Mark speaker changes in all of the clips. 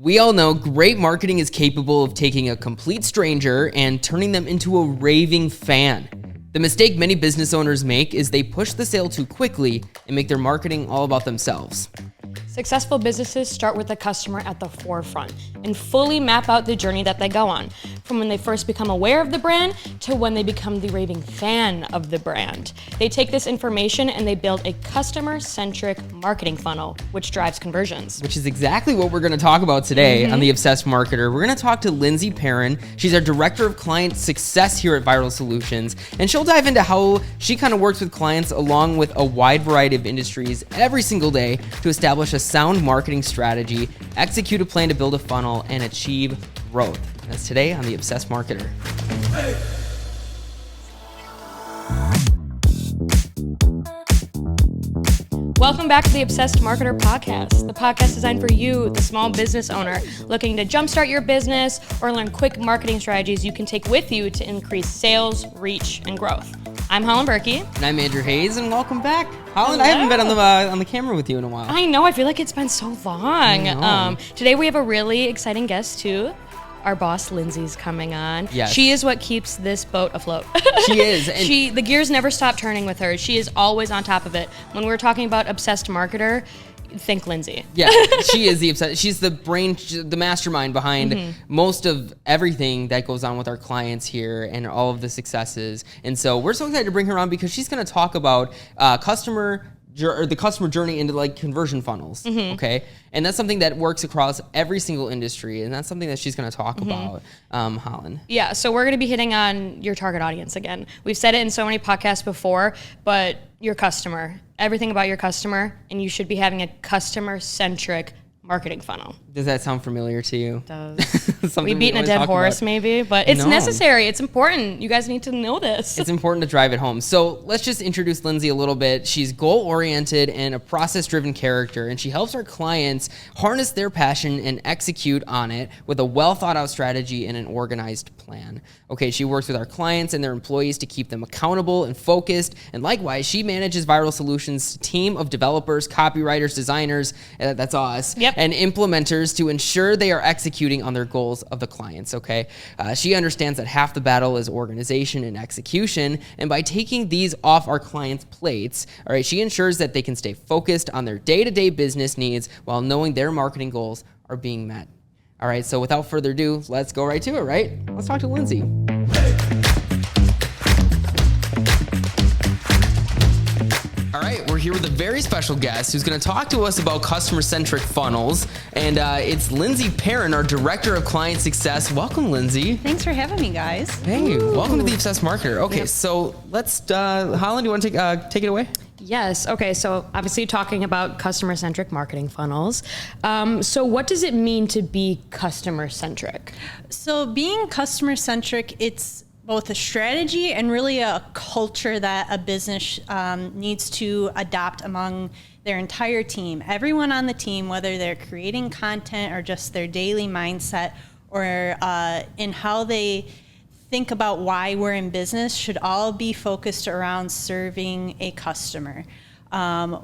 Speaker 1: We all know great marketing is capable of taking a complete stranger and turning them into a raving fan. The mistake many business owners make is they push the sale too quickly and make their marketing all about themselves.
Speaker 2: Successful businesses start with the customer at the forefront and fully map out the journey that they go on, from when they first become aware of the brand to when they become the raving fan of the brand. They take this information and they build a customer-centric marketing funnel, which drives conversions.
Speaker 1: Which is exactly what we're going to talk about today on The Obsessed Marketer. We're going to talk to Lindsey Perron. She's our Director of Client Success here at Viral Solutions, and she'll dive into how she kind of works with clients along with a wide variety of industries every single day to establish a sound marketing strategy, execute a plan to build a funnel, and achieve growth. That's today on The Obsessed Marketer.
Speaker 2: Welcome back to the Obsessed Marketer podcast, the podcast designed for you, the small business owner, looking to jumpstart your business or learn quick marketing strategies you can take with you to increase sales, reach, and growth. I'm Holland Berkey.
Speaker 1: And I'm Andrew Hayes, and welcome back. Holland, I haven't been on the camera with you in a while.
Speaker 2: I know, I feel like it's been so long. Today we have a really exciting guest too. Our boss, Lindsey's coming on.
Speaker 1: Yes.
Speaker 2: She is what keeps this boat afloat.
Speaker 1: She is.
Speaker 2: The gears never stop turning with her. She is always on top of it. When we're talking about Obsessed Marketer, think Lindsey.
Speaker 1: Yeah, she is the obsessed. She's the brain, the mastermind behind most of everything that goes on with our clients here and all of the successes. And so we're so excited to bring her on because she's going to talk about the customer journey into like conversion funnels. Okay, and that's something that works across every single industry, and that's something that she's going to talk about. Holland.
Speaker 2: Yeah, so we're going to be hitting on your target audience again. We've said it in so many podcasts before, but your customer, everything about your customer, and you should be having a customer-centric marketing funnel.
Speaker 1: Does that sound familiar to you?
Speaker 2: It does. We've beaten a dead horse maybe, but it's necessary. It's important. You guys need to know this.
Speaker 1: It's important to drive it home. So let's just introduce Lindsey a little bit. She's goal-oriented and a process-driven character, and she helps our clients harness their passion and execute on it with a well-thought-out strategy and an organized plan. Okay, she works with our clients and their employees to keep them accountable and focused, and likewise, she manages Viral Solutions' team of developers, copywriters, designers, that's us, and implementers to ensure they are executing on their goals of the clients, okay? She understands that half the battle is organization and execution, and by taking these off our clients' plates, all right, she ensures that they can stay focused on their day-to-day business needs while knowing their marketing goals are being met. All right, so without further ado, let's go right to it, right? Let's talk to Lindsey. All right, we're here with a very special guest who's going to talk to us about customer-centric funnels, and it's Lindsey Perron, our Director of Client Success. Welcome, Lindsey.
Speaker 3: Thanks for having me, guys.
Speaker 1: Hey, welcome to the Obsessed Marketer. Okay, so let's, Holland, do you want to take it away?
Speaker 2: Yes. Okay. So obviously talking about customer-centric marketing funnels. So what does it mean to be customer-centric?
Speaker 3: So being customer-centric, it's both a strategy and really a culture that a business needs to adopt among their entire team. Everyone on the team, whether they're creating content or just their daily mindset or in how they think about why we're in business, should all be focused around serving a customer. A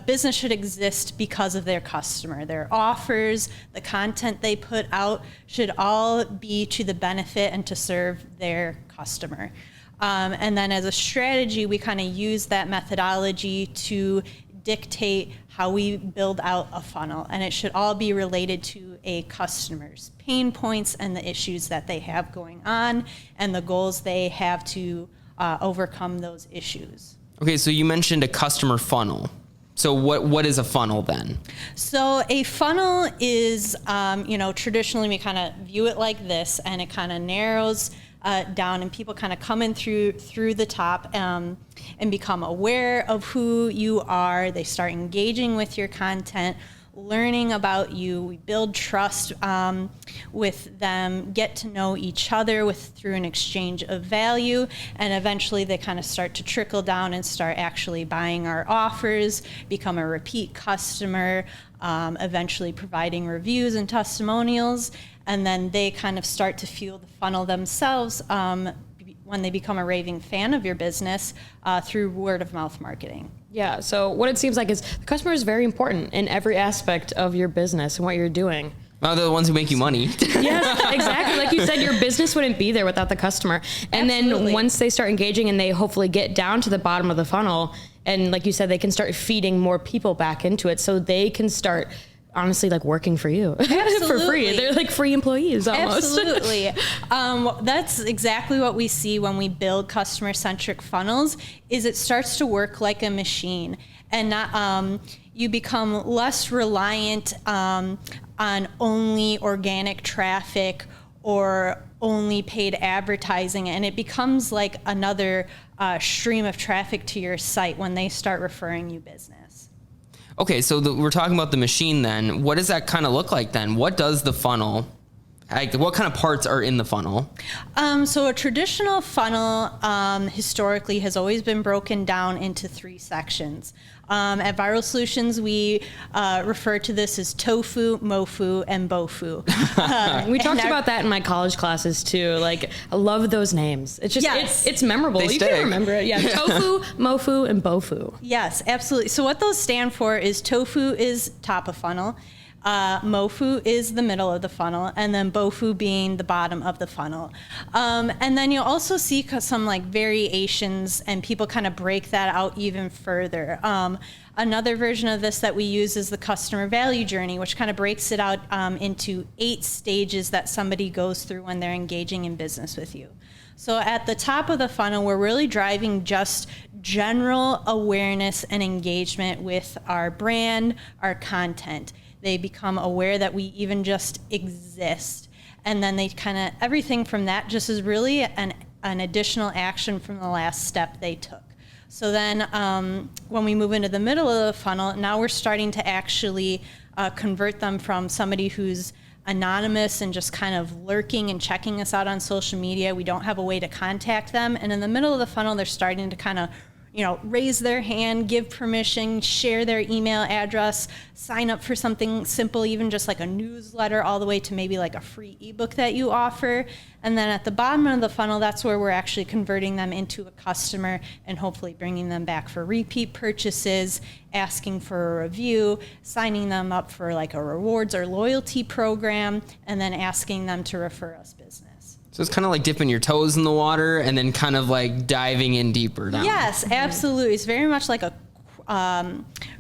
Speaker 3: business should exist because of their customer. Their offers, the content they put out should all be to the benefit and to serve their customer. And then as a strategy, we kind of use that methodology to dictate how we build out a funnel, and it should all be related to a customer's pain points and the issues that they have going on and the goals they have to overcome those issues.
Speaker 1: Okay, so you mentioned a customer funnel. So what is a funnel then?
Speaker 3: So a funnel is, traditionally we kind of view it like this, and it kind of narrows down, and people kind of come in through the top and become aware of who you are. They start engaging with your content, learning about you. We build trust with them, get to know each other through an exchange of value, and eventually they kind of start to trickle down and start actually buying our offers, become a repeat customer, eventually providing reviews and testimonials, and then they kind of start to fuel the funnel themselves when they become a raving fan of your business through word of mouth marketing.
Speaker 2: Yeah. So what it seems like is the customer is very important in every aspect of your business and what you're doing.
Speaker 1: Well, they're the ones who make you money.
Speaker 2: Yes, exactly. Like you said, your business wouldn't be there without the customer. And
Speaker 3: Absolutely.
Speaker 2: then once they start engaging and they hopefully get down to the bottom of the funnel, and like you said, they can start feeding more people back into it so they can start honestly like working for you for free. They're like free employees almost.
Speaker 3: Absolutely. That's exactly what we see when we build customer-centric funnels is it starts to work like a machine and not, you become less reliant on only organic traffic or only paid advertising, and it becomes like another stream of traffic to your site when they start referring you business.
Speaker 1: Okay, so we're talking about the machine then. What does that kind of look like then? What does the funnel, like what kind of parts are in the funnel?
Speaker 3: So a traditional funnel historically has always been broken down into 3 sections. At Viral Solutions, we refer to this as tofu, mofu, and bofu.
Speaker 2: We talked about that in my college classes too. Like, I love those names. It's just,
Speaker 3: Yes.
Speaker 2: it's memorable.
Speaker 1: They
Speaker 2: You
Speaker 1: stick.
Speaker 2: can remember it. Yeah. Tofu, mofu, and bofu.
Speaker 3: Yes, absolutely. So what those stand for is tofu is top of funnel, mofu is the middle of the funnel, and then bofu being the bottom of the funnel. And then you'll also see some like variations, and people kind of break that out even further. Another version of this that we use is the customer value journey, which kind of breaks it out into 8 stages that somebody goes through when they're engaging in business with you. So at the top of the funnel, we're really driving just general awareness and engagement with our brand, our content. They become aware that we even just exist. And then they kind of, everything from that just is really an additional action from the last step they took. So then when we move into the middle of the funnel, now we're starting to actually convert them from somebody who's anonymous and just kind of lurking and checking us out on social media. We don't have a way to contact them. And in the middle of the funnel, they're starting to kind of raise their hand, give permission, share their email address, sign up for something simple, even just like a newsletter, all the way to maybe like a free ebook that you offer. And then at the bottom of the funnel, that's where we're actually converting them into a customer and hopefully bringing them back for repeat purchases, asking for a review, signing them up for like a rewards or loyalty program, and then asking them to refer us business.
Speaker 1: So it's kind of like dipping your toes in the water and then kind of like diving in deeper down.
Speaker 3: Yes, absolutely. It's very much like a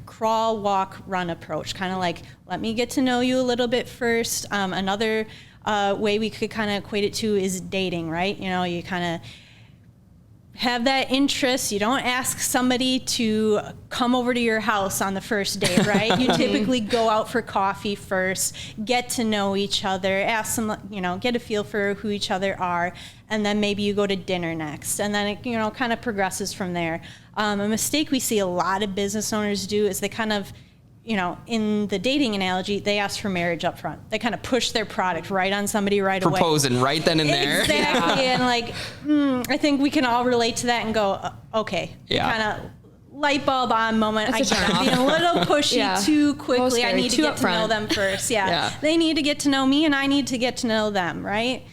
Speaker 3: crawl, walk, run approach. Kind of like, let me get to know you a little bit first. Another way we could kind of equate it to is dating, right? You kind of have that interest. You don't ask somebody to come over to your house on the first date, right? You typically go out for coffee first, get to know each other, ask them, get a feel for who each other are, and then maybe you go to dinner next. And then it, kind of progresses from there. A mistake we see a lot of business owners do is they kind of, in the dating analogy, they ask for marriage up front. They kind of push their product right on somebody right away.
Speaker 1: Proposing right then and there.
Speaker 3: Exactly. And like, I think we can all relate to that and go, okay.
Speaker 1: Yeah.
Speaker 3: Kind of light bulb on moment.
Speaker 2: That's a
Speaker 3: I
Speaker 2: turn
Speaker 3: can't be a little pushy too quickly. I need to get to know them first. Yeah. They need to get to know me and I need to get to know them, right?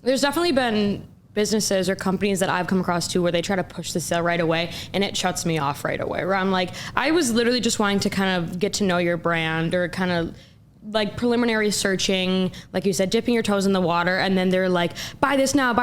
Speaker 2: There's definitely been businesses or companies that I've come across too where they try to push the sale right away and it shuts me off right away, where I'm like, I was literally just wanting to kind of get to know your brand or kind of like preliminary searching, like you said, dipping your toes in the water, and then they're like, buy this now,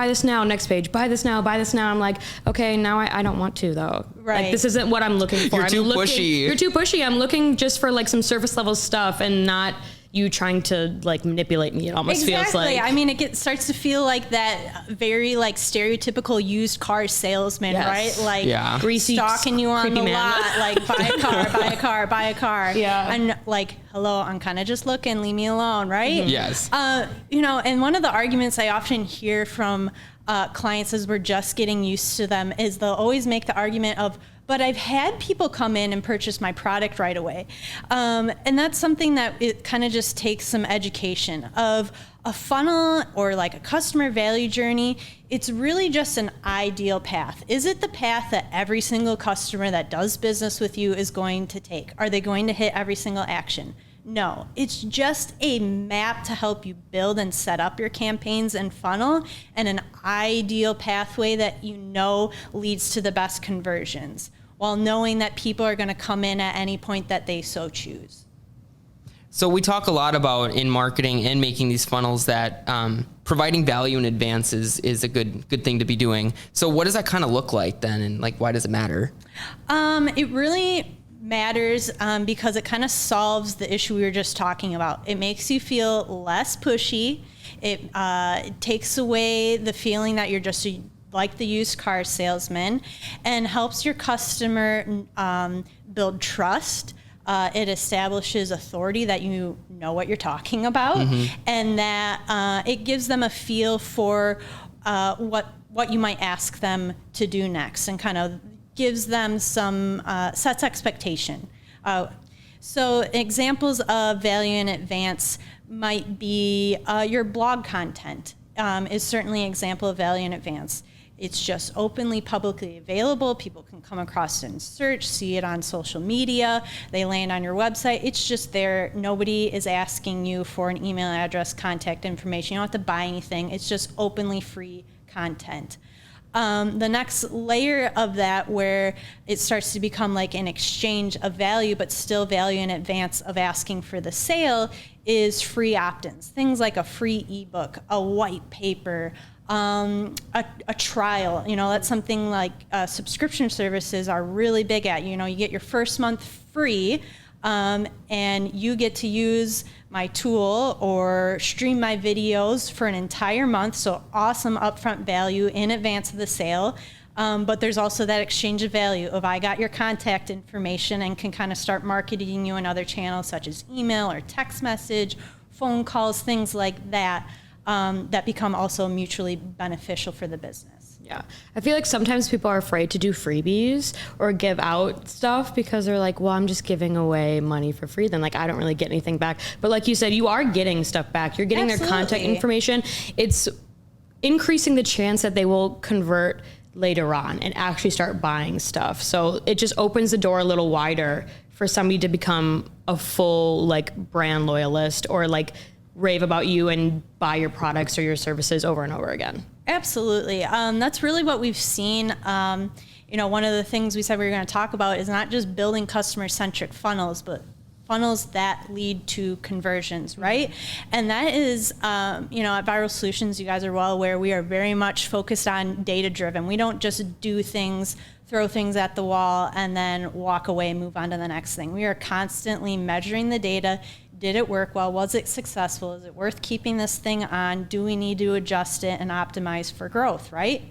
Speaker 2: next page, buy this now. I'm like, okay, now I don't want to though.
Speaker 3: Right.
Speaker 2: Like, this isn't what I'm looking for.
Speaker 1: You're too pushy.
Speaker 2: You're too pushy. I'm looking just for like some surface level stuff and not you trying to like manipulate me. It almost feels like.
Speaker 3: I mean, it starts to feel like that very like stereotypical used car salesman,
Speaker 2: Yes.
Speaker 3: right? Like
Speaker 2: greasy,
Speaker 3: stalking you on the
Speaker 2: man.
Speaker 3: lot, like buy a car, buy a car, buy a car.
Speaker 2: Yeah.
Speaker 3: And like, hello, I'm kind of just looking, leave me alone, right?
Speaker 1: Yes.
Speaker 3: And one of the arguments I often hear from clients as we're just getting used to them is they'll always make the argument of, but I've had people come in and purchase my product right away. And that's something that it kind of just takes some education of a funnel or like a customer value journey. It's really just an ideal path. Is it the path that every single customer that does business with you is going to take? Are they going to hit every single action? No, it's just a map to help you build and set up your campaigns and funnel, and an ideal pathway that you know leads to the best conversions, while knowing that people are going to come in at any point that they so choose.
Speaker 1: So we talk a lot about in marketing and making these funnels that providing value in advance is a good thing to be doing. So what does that kind of look like then, and like why does it matter?
Speaker 3: It really matters because it kind of solves the issue we were just talking about. It makes you feel less pushy. It takes away the feeling that you're just like the used car salesman, and helps your customer build trust. It establishes authority that you know what you're talking about, and that it gives them a feel for what you might ask them to do next, and kind of gives them some sets expectation. So examples of value in advance might be your blog content is certainly an example of value in advance. It's just openly, publicly available. People can come across it and search, see it on social media. They land on your website. It's just there. Nobody is asking you for an email address, contact information. You don't have to buy anything. It's just openly free content. The next layer of that, where it starts to become like an exchange of value, but still value in advance of asking for the sale, is free opt-ins. Things like a free ebook, a white paper, a trial. That's something like subscription services are really big at. You get your first month free, and you get to use my tool or stream my videos for an entire month. So awesome upfront value in advance of the sale. But there's also that exchange of value of I got your contact information and can kind of start marketing you in other channels such as email or text message, phone calls, things like that, that become also mutually beneficial for the business.
Speaker 2: Yeah. I feel like sometimes people are afraid to do freebies or give out stuff because they're like, well, I'm just giving away money for free. Then like, I don't really get anything back. But like you said, you are getting stuff back. You're getting
Speaker 3: Absolutely.
Speaker 2: their contact information. It's increasing the chance that they will convert later on and actually start buying stuff. So it just opens the door a little wider for somebody to become a full like brand loyalist or like rave about you and buy your products or your services over and over again.
Speaker 3: Absolutely. That's really what we've seen. One of the things we said we were going to talk about is not just building customer-centric funnels, but funnels that lead to conversions, right? And that is, at Viral Solutions, you guys are well aware, we are very much focused on data-driven. We don't just do things, throw things at the wall, and then walk away and move on to the next thing. We are constantly measuring the data. Did it work well? Was it successful? Is it worth keeping this thing on? Do we need to adjust it and optimize for growth, right?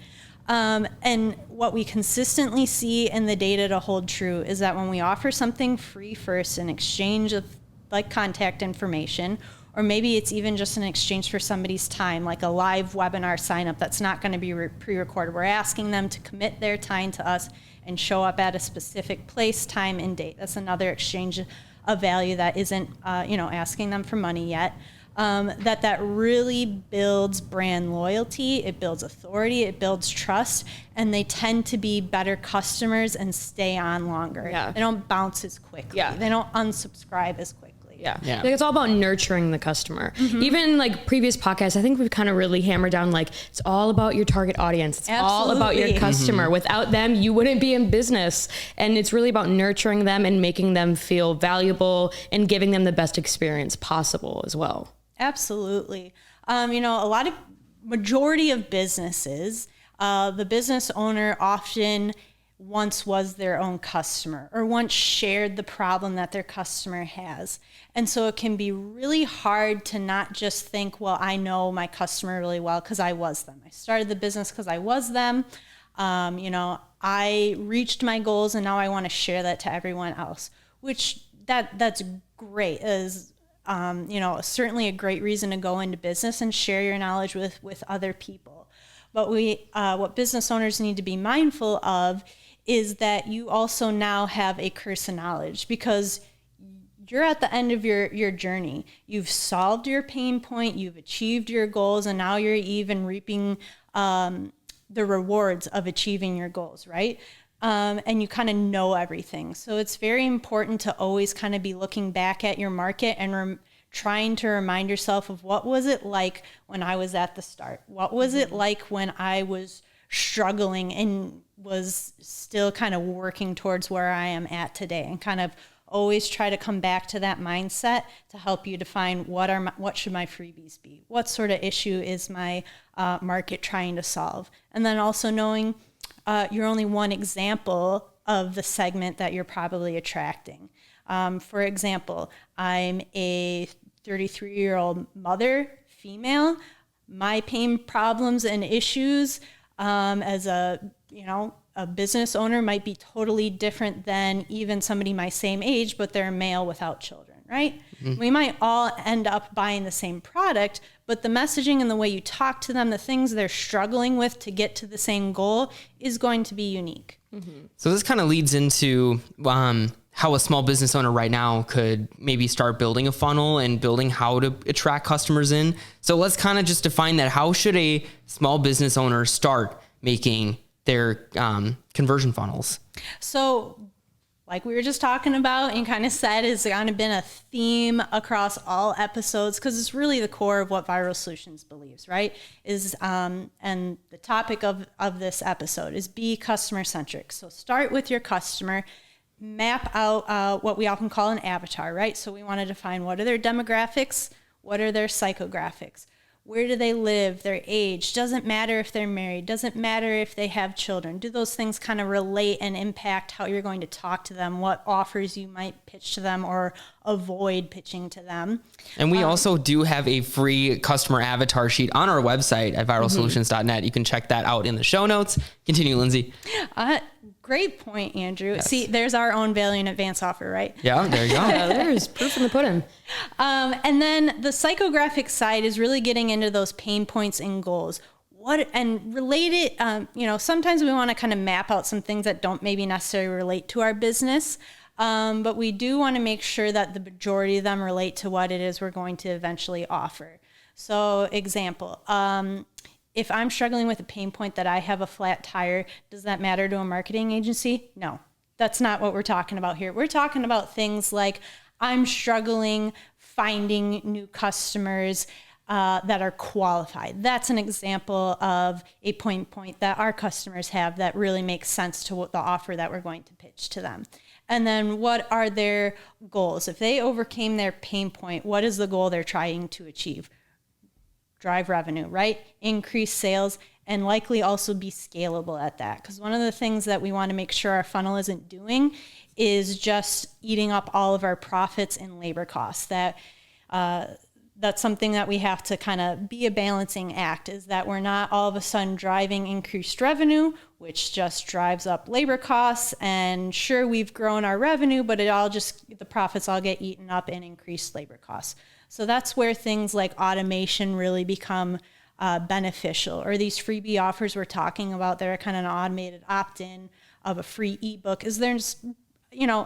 Speaker 3: And what we consistently see in the data to hold true is that when we offer something free first in exchange of like contact information, or maybe it's even just an exchange for somebody's time, like a live webinar sign up that's not going to be pre-recorded. We're asking them to commit their time to us and show up at a specific place, time, and date. That's another exchange of value that isn't, asking them for money yet. That really builds brand loyalty, it builds authority, it builds trust, and they tend to be better customers and stay on longer.
Speaker 2: Yeah.
Speaker 3: They don't bounce as quickly.
Speaker 2: Yeah.
Speaker 3: They don't unsubscribe as quickly.
Speaker 2: Yeah.
Speaker 1: Yeah.
Speaker 2: Like it's all about nurturing the customer. Even like previous podcasts, I think we've kind of really hammered down like it's all about your target audience. It's all about your customer. Without them, you wouldn't be in business. And it's really about nurturing them and making them feel valuable and giving them the best experience possible as well.
Speaker 3: Absolutely. Majority of businesses, the business owner often once was their own customer or once shared the problem that their customer has. And so it can be really hard to not just think, well, I know my customer really well because I was them. I started the business because I was them. I reached my goals and now I want to share that to everyone else, which that's great. Is certainly a great reason to go into business and share your knowledge with other people. But what business owners need to be mindful of is that you also now have a curse of knowledge because you're at the end of your journey. You've solved your pain point, you've achieved your goals, and now you're even reaping the rewards of achieving your goals, right? and you kind of know everything. So it's very important to always kind of be looking back at your market and trying to remind yourself of what was it like when I was at the start? What was it like when I was struggling and was still kind of working towards where I am at today, and kind of always try to come back to that mindset to help you define what should my freebies be? What sort of issue is my market trying to solve? And then also knowing you're only one example of the segment that you're probably attracting. For example, I'm a 33-year-old mother, female. My pain problems and issues as a business owner might be totally different than even somebody my same age, but they're male without children, right? Mm-hmm. We might all end up buying the same product, but the messaging and the way you talk to them, the things they're struggling with to get to the same goal is going to be unique.
Speaker 1: Mm-hmm. So this kind of leads into how a small business owner right now could maybe start building a funnel and building how to attract customers in. So let's kind of just define that. How should a small business owner start making their conversion funnels?
Speaker 3: So like we were just talking about and kind of said, is kind of been a theme across all episodes, because it's really the core of what Viral Solutions believes, right? And the topic of this episode is be customer-centric. So start with your customer, map out what we often call an avatar, right? So we want to define what are their demographics, what are their psychographics, where do they live, their age, doesn't matter if they're married, doesn't matter if they have children. Do those things kind of relate and impact how you're going to talk to them, what offers you might pitch to them or avoid pitching to them?
Speaker 1: And we also do have a free customer avatar sheet on our website at viralsolutions.net. You can check that out in the show notes. Continue, Lindsey.
Speaker 3: Great point, Andrew. Yes. See, there's our own value in advance offer, right?
Speaker 1: Yeah, there you go.
Speaker 2: Yeah, there's proof in the pudding.
Speaker 3: And then the psychographic side is really getting into those pain points and goals. And related, sometimes we want to kind of map out some things that don't maybe necessarily relate to our business. But we do want to make sure that the majority of them relate to what it is we're going to eventually offer. So example, if I'm struggling with a pain point that I have a flat tire, does that matter to a marketing agency? No, that's not what we're talking about here. We're talking about things like I'm struggling finding new customers that are qualified. That's an example of a pain point that our customers have that really makes sense to what the offer that we're going to pitch to them. And then what are their goals? If they overcame their pain point, what is the goal they're trying to achieve? Drive revenue, right? Increase sales, and likely also be scalable at that. Because one of the things that we want to make sure our funnel isn't doing is just eating up all of our profits and labor costs. That's something that we have to kind of be a balancing act, is that we're not all of a sudden driving increased revenue, which just drives up labor costs. And sure, we've grown our revenue, but the profits all get eaten up in increased labor costs. So that's where things like automation really become beneficial, or these freebie offers we're talking about. They're kind of an automated opt-in of a free ebook. Is there's,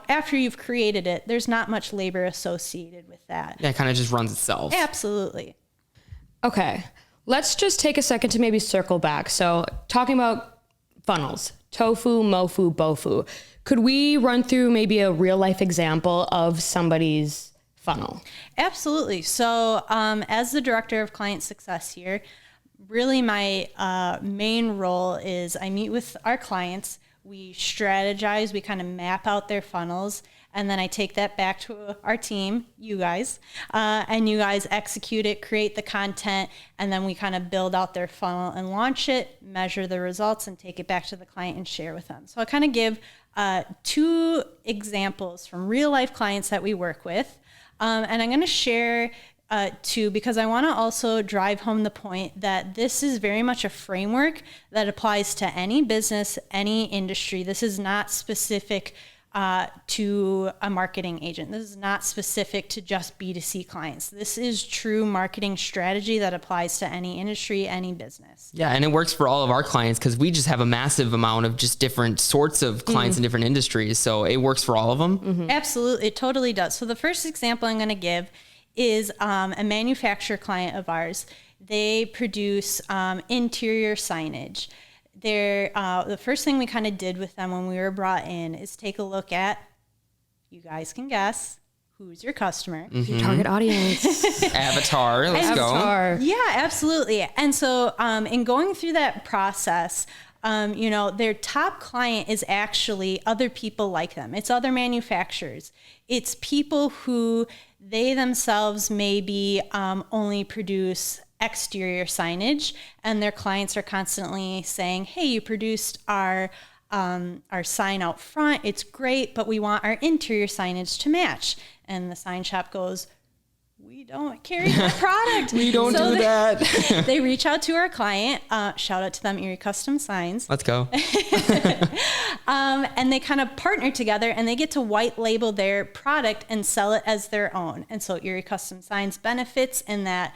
Speaker 3: after you've created it, there's not much labor associated with that.
Speaker 1: Yeah, it kind of just runs itself.
Speaker 3: Absolutely.
Speaker 2: Okay, let's just take a second to maybe circle back. So talking about funnels, tofu, mofu, bofu. Could we run through maybe a real life example of somebody's funnel?
Speaker 3: Absolutely. So as the director of client success here, really my main role is I meet with our clients, we strategize, we kind of map out their funnels, and then I take that back to our team, you guys, and you guys execute it, create the content, and then we kind of build out their funnel and launch it, measure the results, and take it back to the client and share with them. So I kind of give 2 examples from real life clients that we work with. And I'm going to share 2 because I want to also drive home the point that this is very much a framework that applies to any business, any industry. This is not specific to a marketing agent. This is not specific to just B2C clients. This is true marketing strategy that applies to any industry, any business.
Speaker 1: Yeah, and it works for all of our clients because we just have a massive amount of just different sorts of clients in different industries. So it works for all of them.
Speaker 3: Mm-hmm. Absolutely, it totally does. So the first example I'm going to give is a manufacturer client of ours. They produce interior signage. the first thing we kind of did with them when we were brought in is take a look at, you guys can guess, who's your customer?
Speaker 2: Your target audience.
Speaker 1: Avatar. Let's go.
Speaker 3: Yeah, absolutely. And so in going through that process, their top client is actually other people like them. It's other manufacturers. It's people who they themselves maybe only produce exterior signage, and their clients are constantly saying, hey, you produced our sign out front. It's great, but we want our interior signage to match. And the sign shop goes, we don't carry that product.
Speaker 1: We don't do that.
Speaker 3: They reach out to our client. Shout out to them, Erie Custom Signs.
Speaker 1: Let's go.
Speaker 3: And they kind of partner together, and they get to white label their product and sell it as their own. And so Erie Custom Signs benefits in that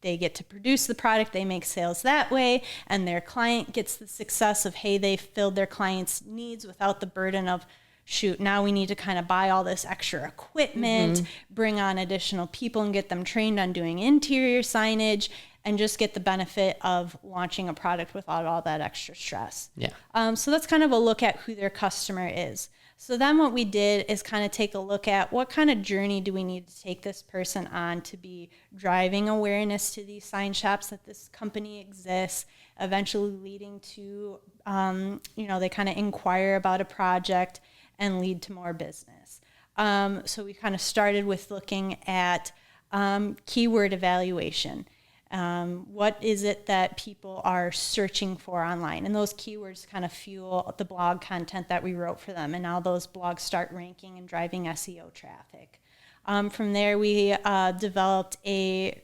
Speaker 3: they get to produce the product, they make sales that way, and their client gets the success of, hey, they filled their client's needs without the burden of, shoot, now we need to kind of buy all this extra equipment, bring on additional people and get them trained on doing interior signage, and just get the benefit of launching a product without all that extra stress.
Speaker 1: Yeah.
Speaker 3: So that's kind of a look at who their customer is. So then what we did is kind of take a look at what kind of journey do we need to take this person on to be driving awareness to these sign shops that this company exists, eventually leading to, they kind of inquire about a project and lead to more business. So we kind of started with looking at keyword evaluation. What is it that people are searching for online? And those keywords kind of fuel the blog content that we wrote for them. And now those blogs start ranking and driving SEO traffic. From there, we developed a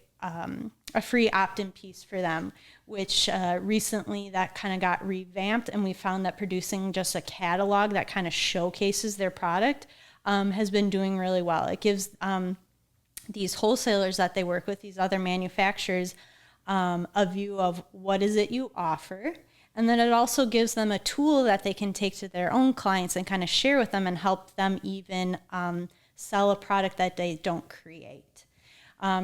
Speaker 3: free opt-in piece for them, which recently that kind of got revamped. And we found that producing just a catalog that kind of showcases their product has been doing really well. It gives these wholesalers that they work with, these other manufacturers, a view of what is it you offer. And then it also gives them a tool that they can take to their own clients and kind of share with them and help them even sell a product that they don't create.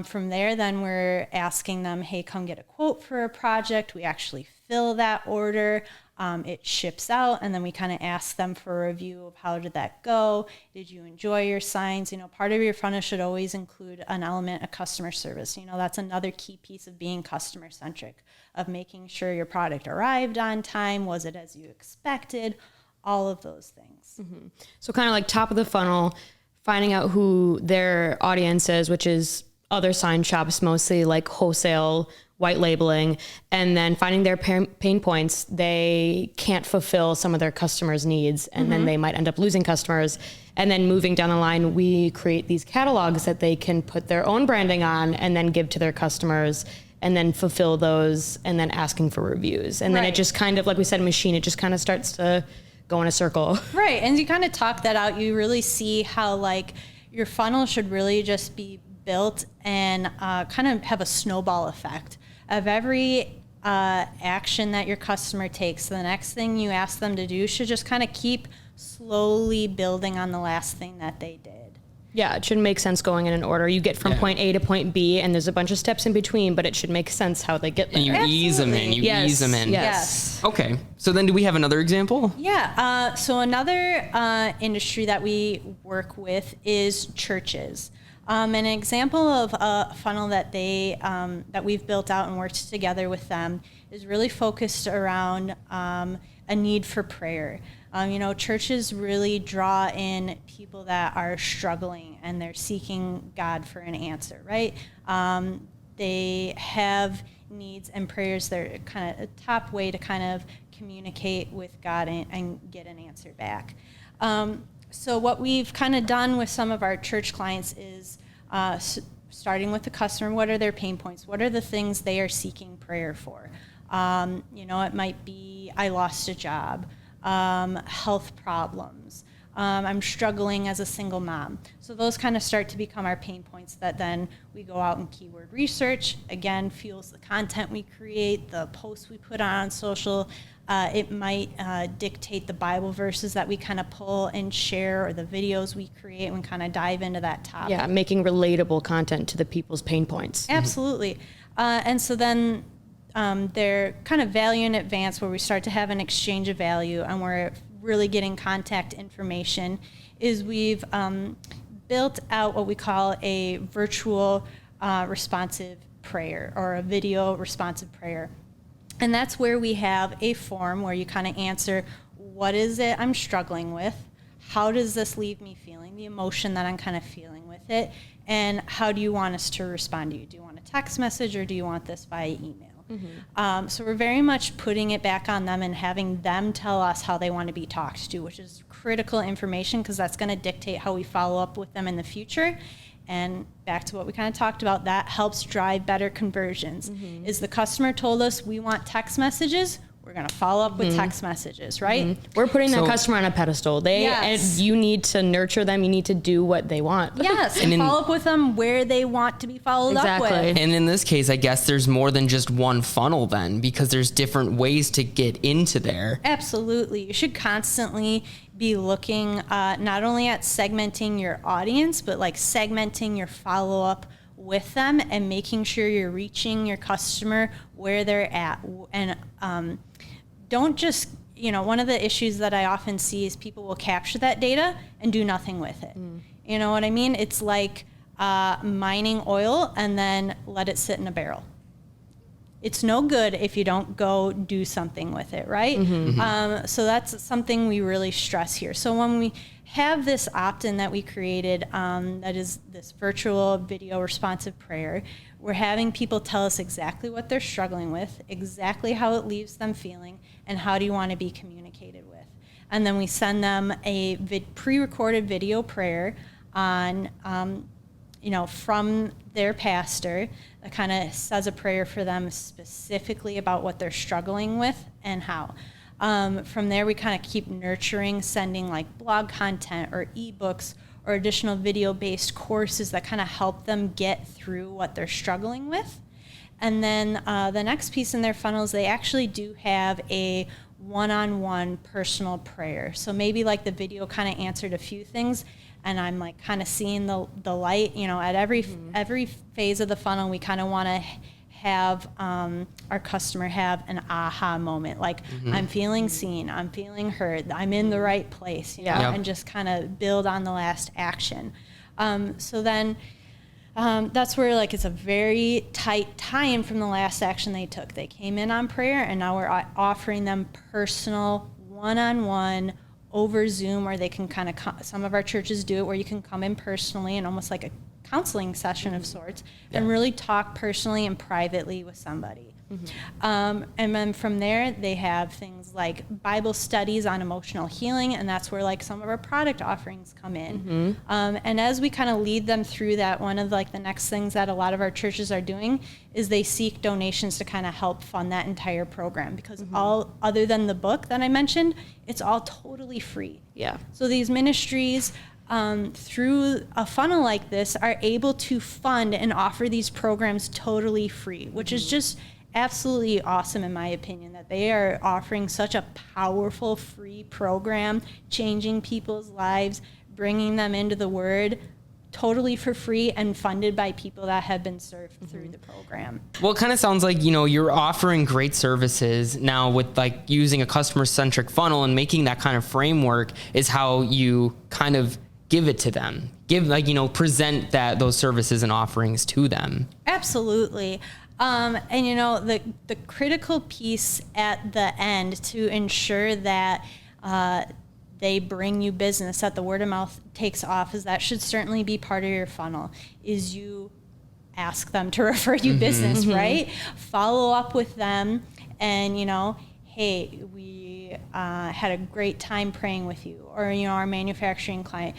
Speaker 3: From there, then we're asking them, hey, come get a quote for a project. We actually fill that order. It ships out, and then we kind of ask them for a review of how did that go? Did you enjoy your signs? Part of your funnel should always include an element of customer service. That's another key piece of being customer-centric, of making sure your product arrived on time. Was it as you expected? All of those things.
Speaker 2: Mm-hmm. So kind of like top of the funnel, finding out who their audience is, which is other sign shops, mostly like wholesale, white labeling, and then finding their pain points. They can't fulfill some of their customers' needs, and then they might end up losing customers. And then moving down the line, we create these catalogs that they can put their own branding on and then give to their customers, and then fulfill those, and then asking for reviews. And then it just kind of, like we said, machine, it just kind of starts to go in a circle.
Speaker 3: Right, and you kind of talk that out. You really see how like your funnel should really just be built and kind of have a snowball effect of every action that your customer takes. The next thing you ask them to do should just kind of keep slowly building on the last thing that they did.
Speaker 2: Yeah, it should make sense going in an order. You get from point A to point B, and there's a bunch of steps in between, but it should make sense how they get there.
Speaker 1: And you ease them in. Ease them in.
Speaker 3: Yes.
Speaker 1: Okay. So then do we have another example?
Speaker 3: Yeah. So another industry that we work with is churches. An example of a funnel that that we've built out and worked together with them is really focused around a need for prayer. Churches really draw in people that are struggling and they're seeking God for an answer, right? They have needs and prayers. They're kind of a top way to kind of communicate with God and get an answer back. So what we've kind of done with some of our church clients is starting with the customer, what are their pain points? What are the things they are seeking prayer for? It might be, I lost a job, health problems, I'm struggling as a single mom. So those kind of start to become our pain points that then we go out and keyword research, again, fuels the content we create, the posts we put on social. It might dictate the Bible verses that we kind of pull and share, or the videos we create and kind of dive into that topic.
Speaker 2: Yeah, making relatable content to the people's pain points.
Speaker 3: Absolutely. And so then their kind of value in advance, where we start to have an exchange of value and we're really getting contact information, is we've built out what we call a virtual responsive prayer, or a video responsive prayer. And that's where we have a form where you kind of answer, what is it I'm struggling with? How does this leave me feeling? The emotion that I'm kind of feeling with it. And how do you want us to respond to you? Do you want a text message, or do you want this via email? Mm-hmm. So we're very much putting it back on them and having them tell us how they want to be talked to, which is critical information, because that's going to dictate how we follow up with them in the future. And back to what we kind of talked about, that helps drive better conversions. Mm-hmm. Is the customer told us we want text messages, we're going to follow up with text messages, right?
Speaker 2: Mm-hmm. We're putting the customer on a pedestal. And you need to nurture them. You need to do what they want.
Speaker 3: Yes, and follow up with them where they want to be followed up with.
Speaker 1: And in this case, I guess there's more than just one funnel then, because there's different ways to get into there.
Speaker 3: Absolutely. You should constantly be looking not only at segmenting your audience, but like segmenting your follow-up with them and making sure you're reaching your customer where they're at. And don't just, one of the issues that I often see is people will capture that data and do nothing with it. You know what I mean? It's like mining oil and then let it sit in a barrel. It's no good if you don't go do something with it, right? Mm-hmm. So that's something we really stress here. So when we have this opt-in that we created, that is this virtual video responsive prayer, we're having people tell us exactly what they're struggling with, exactly how it leaves them feeling, and how do you want to be communicated with. And then we send them a pre-recorded video prayer on, from their pastor that kind of says a prayer for them specifically about what they're struggling with and how. From there, we kind of keep nurturing, sending like blog content or ebooks or additional video-based courses that kind of help them get through what they're struggling with. And then the next piece in their funnels, they actually do have a one-on-one personal prayer. So maybe like the video kind of answered a few things, and I'm like kind of seeing the light, at every phase of the funnel. We kind of want to have our customer have an aha moment, like I'm feeling seen, I'm feeling heard, I'm in the right place, and just kind of build on the last action. So then that's where like it's a very tight tie-in from the last action they took. They came in on prayer, and now we're offering them personal one-on-one over Zoom, or they can kind of some of our churches do it where you can come in personally and almost like a counseling session of sorts, and really talk personally and privately with somebody. And then from there, they have things like Bible studies on emotional healing, and that's where like some of our product offerings come in. And as we kind of lead them through that, one of like the next things that a lot of our churches are doing is they seek donations to kind of help fund that entire program, because all other than the book that I mentioned, it's all totally free. So these ministries, through a funnel like this, are able to fund and offer these programs totally free, which is just absolutely awesome in my opinion, that they are offering such a powerful free program, changing people's lives, bringing them into the Word totally for free and funded by people that have been served through the program.
Speaker 1: Well, it kind of sounds like, you're offering great services now with like using a customer-centric funnel, and making that kind of framework is how you kind of give it to them, present those services and offerings to them.
Speaker 3: Absolutely. And the critical piece at the end to ensure that they bring you business, that the word of mouth takes off, is that should certainly be part of your funnel, is you ask them to refer you business, right? Follow up with them and, hey, we had a great time praying with you, or, our manufacturing client,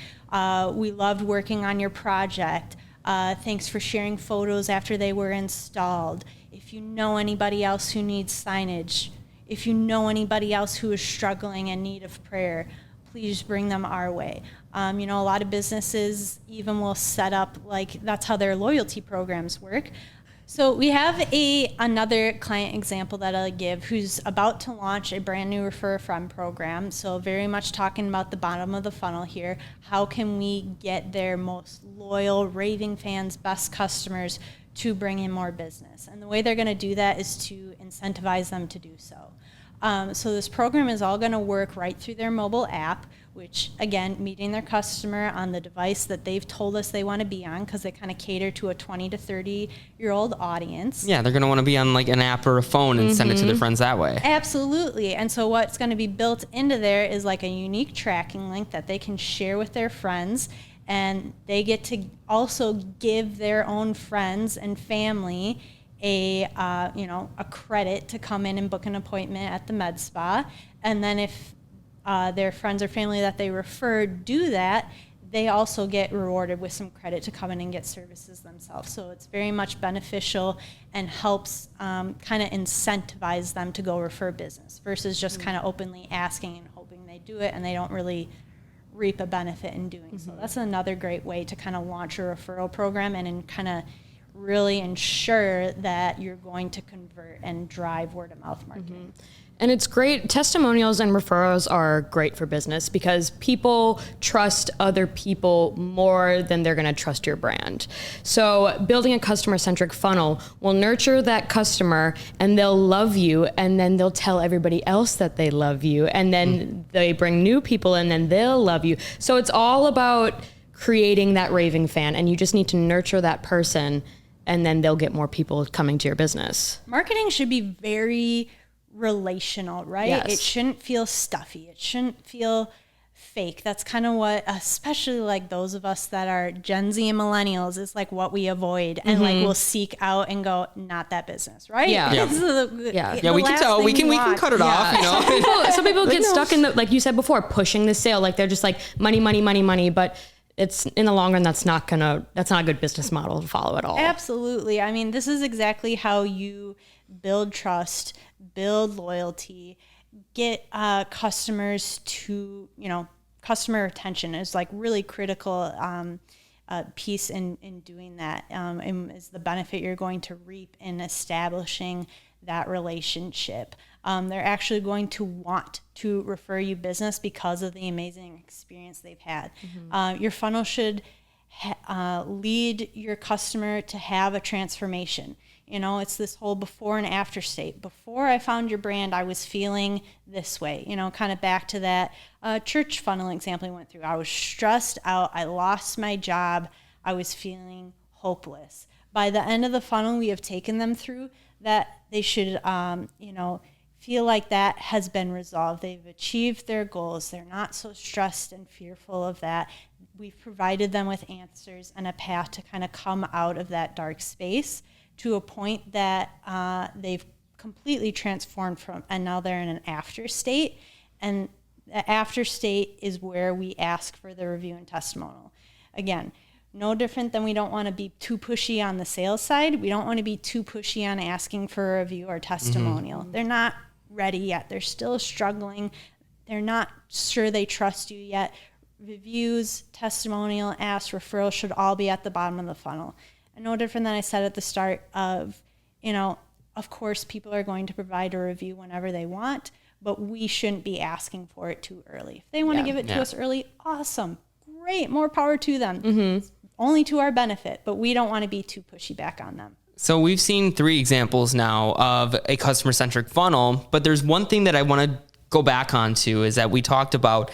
Speaker 3: we loved working on your project. Thanks for sharing photos after they were installed. If you know anybody else who needs signage, if you know anybody else who is struggling and in need of prayer, please bring them our way. A lot of businesses even will set up, like, that's how their loyalty programs work. So we have another client example that I'll give, who's about to launch a brand new Refer a Friend program. So very much talking about the bottom of the funnel here. How can we get their most loyal Raving fans, best customers to bring in more business. And the way they're going to do that is to incentivize them to do so. So this program is all going to work right through their mobile app, which, again, meeting their customer on the device that they've told us they want to be on, because they kind of cater to a 20 to 30-year-old audience.
Speaker 1: Yeah, they're going to want to be on like an app or a phone and send it to their friends that way.
Speaker 3: Absolutely. And so what's going to be built into there is like a unique tracking link that they can share with their friends, and they get to also give their own friends and family a credit to come in and book an appointment at the med spa. And then if their friends or family that they refer do that, they also get rewarded with some credit to come in and get services themselves. So it's very much beneficial and helps kind of incentivize them to go refer business versus just kind of openly asking and hoping they do it and they don't really reap a benefit in doing so. That's another great way to kind of launch a referral program and kind of really ensure that you're going to convert and drive word of mouth marketing.
Speaker 2: And it's great. Testimonials and referrals are great for business because people trust other people more than they're going to trust your brand. So building a customer-centric funnel will nurture that customer and they'll love you, and then they'll tell everybody else that they love you, and then they bring new people and then they'll love you. So it's all about creating that raving fan, and you just need to nurture that person, and then they'll get more people coming to your business.
Speaker 3: Marketing should be very relational, right?
Speaker 2: Yes.
Speaker 3: It shouldn't feel stuffy. It shouldn't feel fake. That's kind of what, especially like those of us that are Gen Z and millennials, is like what we avoid and like we'll seek out and go, not that business, right?
Speaker 2: Yeah.
Speaker 1: Yeah.
Speaker 3: This is
Speaker 1: Yeah, we can tell. We can cut it off, you know.
Speaker 2: Some people get stuck in the, like you said before, pushing the sale. Like they're just like money, money, money, money. But it's in the long run, that's not a good business model to follow at all.
Speaker 3: Absolutely. I mean, this is exactly how you build trust, build loyalty, get customers to, customer retention is like really critical piece in doing that, and is the benefit you're going to reap in establishing that relationship. They're actually going to want to refer you business because of the amazing experience they've had. Your funnel should lead your customer to have a transformation. It's this whole before and after state. Before I found your brand, I was feeling this way, kind of back to that church funnel example we went through. I was stressed out. I lost my job. I was feeling hopeless. By the end of the funnel we have taken them through, that they should, feel like that has been resolved. They've achieved their goals. They're not so stressed and fearful of that. We've provided them with answers and a path to kind of come out of that dark space to a point that they've completely transformed from, and now they're in an after state. And the after state is where we ask for the review and testimonial. Again, no different than we don't want to be too pushy on the sales side. We don't want to be too pushy on asking for a review or testimonial. They're not ready yet. They're still struggling. They're not sure they trust you yet. Reviews, testimonial, ask, referrals should all be at the bottom of the funnel. And no different than I said at the start of, of course, people are going to provide a review whenever they want, but we shouldn't be asking for it too early. If they want to give it to us early, awesome, great, more power to them. It's only to our benefit, but we don't want to be too pushy back on them.
Speaker 1: So we've seen 3 examples now of a customer-centric funnel, but there's one thing that I want to go back onto is that we talked about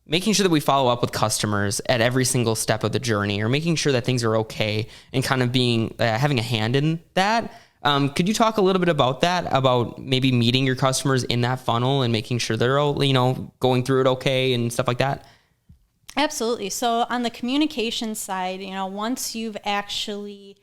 Speaker 1: making sure that we follow up with customers at every single step of the journey, or making sure that things are okay and kind of being having a hand in that. Could you talk a little bit about that, about maybe meeting your customers in that funnel and making sure they're all, going through it okay and stuff like that?
Speaker 3: Absolutely. So on the communication side, once you've actually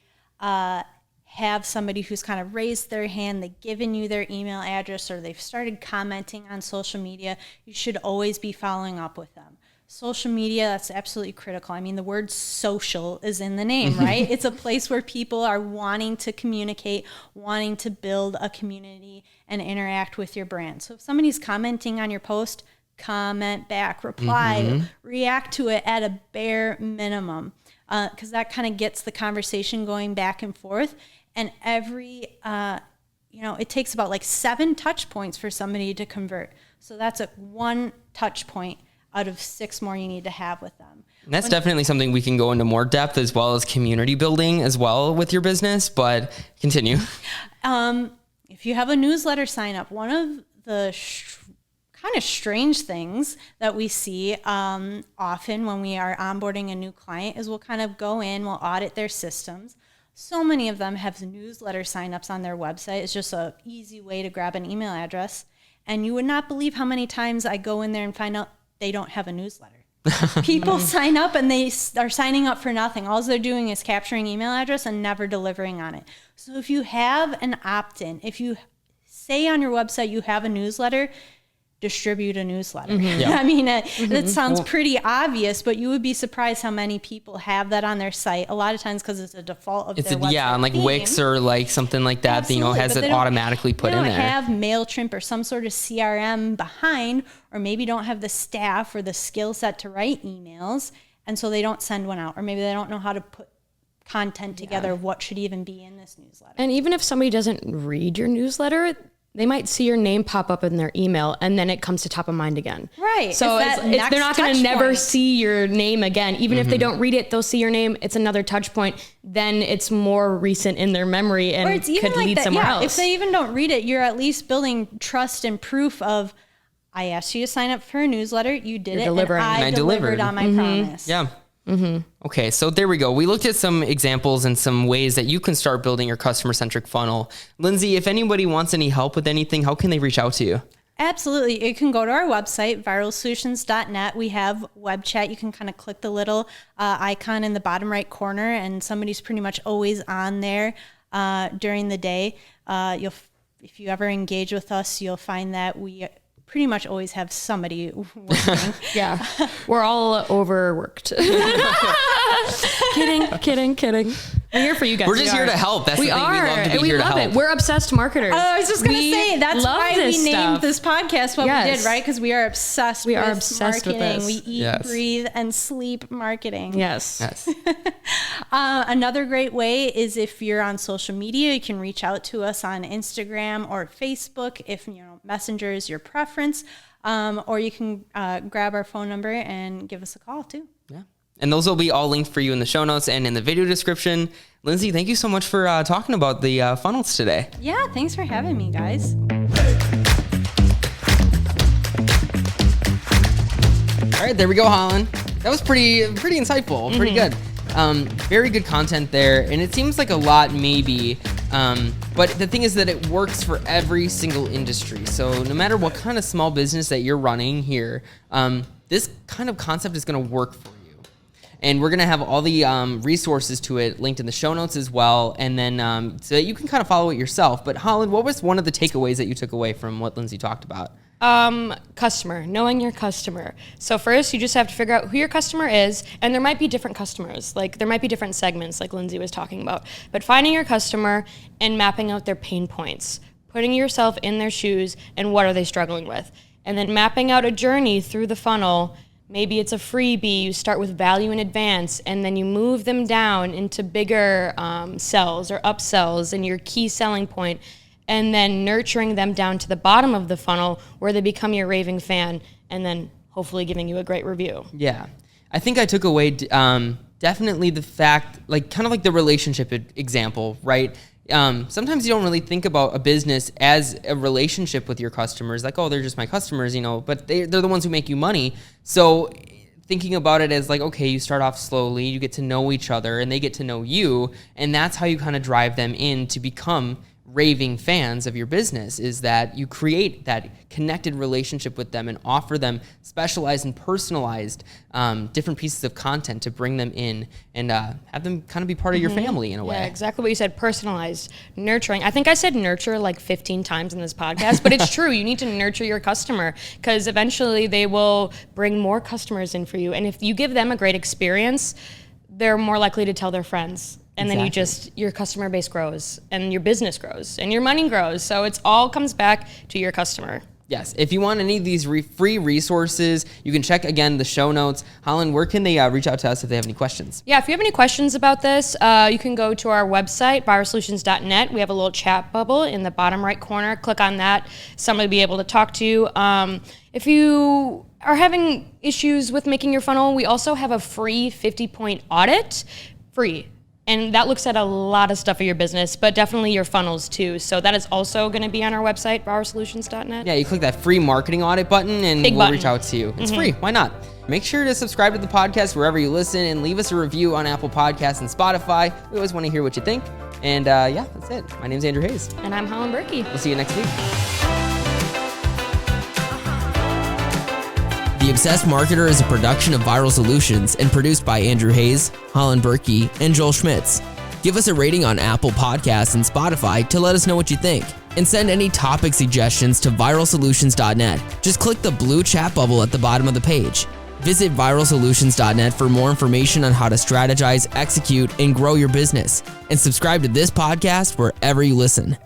Speaker 3: have somebody who's kind of raised their hand, they've given you their email address, or they've started commenting on social media, you should always be following up with them. Social media, that's absolutely critical. I mean, the word social is in the name, right? It's a place where people are wanting to communicate, wanting to build a community and interact with your brand. So if somebody's commenting on your post, comment back, reply, react to it at a bare minimum, because that kind of gets the conversation going back and forth. And every, it takes about like 7 touch points for somebody to convert. So that's one touch point out of 6 more you need to have with them.
Speaker 1: And that's definitely something we can go into more depth, as well as community building as well with your business, but continue.
Speaker 3: If you have a newsletter sign up, one of the kind of strange things that we see often when we are onboarding a new client is we'll kind of go in, we'll audit their systems. So many of them have newsletter signups on their website. It's just an easy way to grab an email address. And you would not believe how many times I go in there and find out they don't have a newsletter. People sign up and they are signing up for nothing. All they're doing is capturing email address and never delivering on it. So if you have an opt-in, if you say on your website you have a newsletter, distribute a newsletter. Yeah. I mean, that sounds pretty obvious, but you would be surprised how many people have that on their site. A lot of times because it's a default of their website.
Speaker 1: Yeah, on like
Speaker 3: theme.
Speaker 1: Wix or like something like that,
Speaker 3: Absolutely,
Speaker 1: has it automatically put in there.
Speaker 3: They don't have MailChimp or some sort of CRM behind, or maybe don't have the staff or the skill set to write emails, and so they don't send one out, or maybe they don't know how to put content together of what should even be in this newsletter.
Speaker 2: And even if somebody doesn't read your newsletter, they might see your name pop up in their email, and then it comes to top of mind again.
Speaker 3: Right.
Speaker 2: So they're not going to never see your name again. Even if they don't read it, they'll see your name. It's another touch point. Then it's more recent in their memory and could lead somewhere else.
Speaker 3: If they even don't read it, you're at least building trust and proof of, I asked you to sign up for a newsletter. You did it, and I delivered on my promise.
Speaker 1: Yeah. Okay, so there we go. We looked at some examples and some ways that you can start building your customer-centric funnel. Lindsey, if anybody wants any help with anything, how can they reach out to you?
Speaker 3: Absolutely. You can go to our website, viralsolutions.net. We have web chat. You can kind of click the little icon in the bottom right corner, and somebody's pretty much always on there during the day. If you ever engage with us, you'll find that we pretty much always have somebody working.
Speaker 2: Yeah. We're all overworked. Kidding. We're here for you guys.
Speaker 1: We're just here to help. That's the thing. We love to be here to help.
Speaker 2: It. We're obsessed marketers.
Speaker 3: I was just going to say, that's why we named this podcast what we did, right? Because we are obsessed with marketing. With this. We eat, breathe, and sleep marketing.
Speaker 2: Yes.
Speaker 3: Another great way is if you're on social media, you can reach out to us on Instagram or Facebook if Messenger is your preference, or you can grab our phone number and give us a call too.
Speaker 1: Yeah. And those will be all linked for you in the show notes and in the video description. Lindsey, thank you so much for talking about the funnels today.
Speaker 3: Yeah, thanks for having me, guys.
Speaker 1: All right, there we go, Holland. That was pretty insightful, pretty good. Very good content there, and it seems like a lot maybe, but the thing is that it works for every single industry. So no matter what kind of small business that you're running here, this kind of concept is going to work for you. And we're going to have all the resources to it linked in the show notes as well, and then so that you can kind of follow it yourself. But Holland, what was one of the takeaways that you took away from what Lindsey talked about?
Speaker 2: Knowing your customer. So first, you just have to figure out who your customer is, and there might be different customers. Like there might be different segments, like Lindsey was talking about. But finding your customer and mapping out their pain points, putting yourself in their shoes, and what are they struggling with, and then mapping out a journey through the funnel. Maybe it's a freebie. You start with value in advance, and then you move them down into bigger sells or upsells and your key selling point, and then nurturing them down to the bottom of the funnel where they become your raving fan, and then hopefully giving you a great review.
Speaker 1: Yeah. I think I took away definitely the fact, like kind of like the relationship example, right? Sometimes you don't really think about a business as a relationship with your customers, like, oh, they're just my customers, but they're the ones who make you money. So thinking about it as like, okay, you start off slowly, you get to know each other, and they get to know you, and that's how you kind of drive them in to become raving fans of your business, is that you create that connected relationship with them and offer them specialized and personalized different pieces of content to bring them in and have them kind of be part of your family in a way.
Speaker 2: Yeah, exactly what you said, personalized, nurturing. I think I said nurture like 15 times in this podcast, but it's true. You need to nurture your customer because eventually they will bring more customers in for you. And if you give them a great experience, they're more likely to tell their friends. And then your customer base grows and your business grows and your money grows. So it's all comes back to your customer.
Speaker 1: Yes, if you want any of these free resources, you can check, again, the show notes. Holland, where can they reach out to us if they have any questions?
Speaker 2: Yeah, if you have any questions about this, you can go to our website, viralsolutions.net. We have a little chat bubble in the bottom right corner. Click on that. Somebody will be able to talk to you. If you are having issues with making your funnel, we also have a free 50-point audit. Free. And that looks at a lot of stuff of your business, but definitely your funnels too. So that is also going to be on our website, viralsolutions.net.
Speaker 1: Yeah, you click that free marketing audit button and we'll reach out to you. It's free. Why not? Make sure to subscribe to the podcast wherever you listen and leave us a review on Apple Podcasts and Spotify. We always want to hear what you think. And yeah, that's it. My name's Andrew Hayes.
Speaker 2: And I'm Holland Berkey.
Speaker 1: We'll see you next week. The Obsessed Marketer is a production of Viral Solutions and produced by Andrew Hayes, Holland Berkey, and Joel Schmitz. Give us a rating on Apple Podcasts and Spotify to let us know what you think. And send any topic suggestions to viralsolutions.net. Just click the blue chat bubble at the bottom of the page. Visit viralsolutions.net for more information on how to strategize, execute, and grow your business. And subscribe to this podcast wherever you listen.